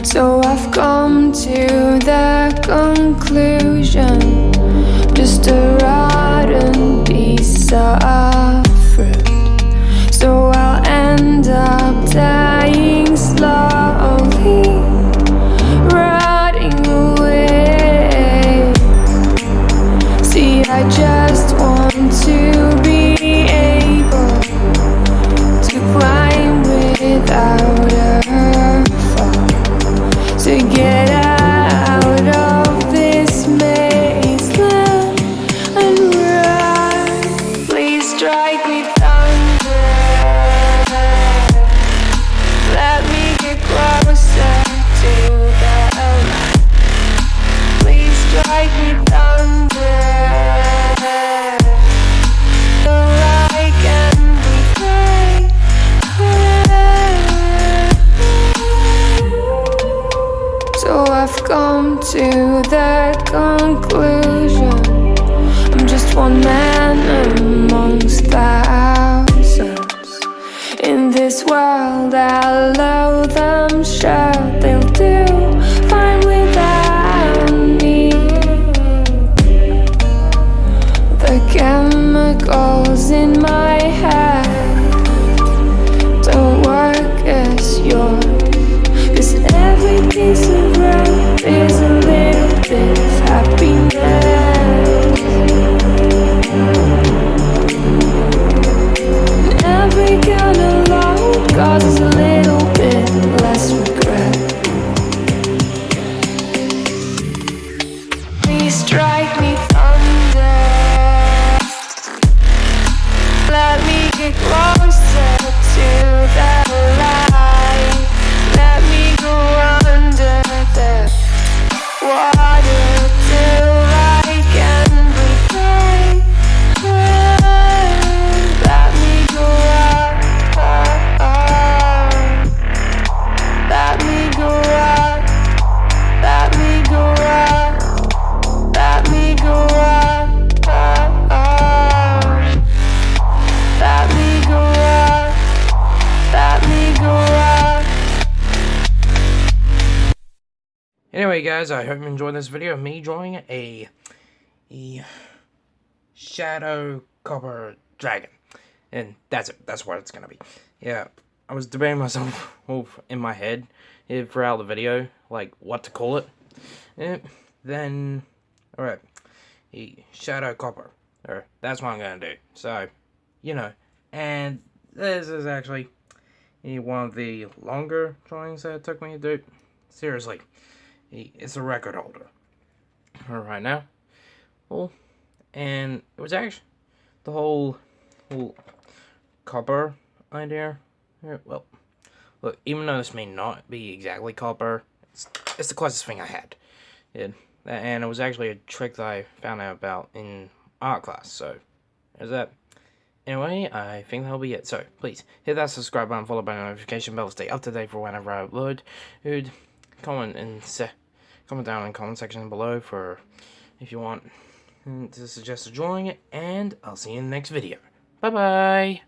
So I've come to the conclusion, just a rotten piece of fruit. So I'll end up dying slowly, rotting away. See, I just want to be able to climb without a fall, to get out of this mazeland and run. Please strike me thunder, let me get closer to the light. Please strike me thunder, so I can be great. So I've come to the conclusion, I'm just one man amongst thousands. In this world I'll loathe them, sure they'll do fine without me. The chemicals in my head don't work as yours, 'cause every piece of road is a little bit of happiness, and every kind of load causes a little bit less regret. Please strike me thunder, let me get closer to the light. Let me go under the water till I can breathe. Let me go up, up, up. Let me go up, let me go up, let me go up, up, up. Let me go up, let me go up. Anyway, guys, I hope you enjoyed this video of me drawing a shadow copper dragon. And that's it. That's what it's going to be. Yeah, I was debating myself in my head throughout the video, like, what to call it. Then, alright, shadow copper. That's what I'm going to do. So, you know, and this is actually one of the longer drawings that it took me to do. Seriously, it's a record holder right now. Well, and it was actually the whole copper idea. Well, look, even though this may not be exactly copper, it's the closest thing I had. And it was actually a trick that I found out about in art class. So there's that. Anyway, I think that'll be it. So, please, hit that subscribe button, followed by the notification bell to stay up to date for whenever I upload. Comment down in the comment section below for if you want to suggest a drawing, and I'll see you in the next video. Bye-bye!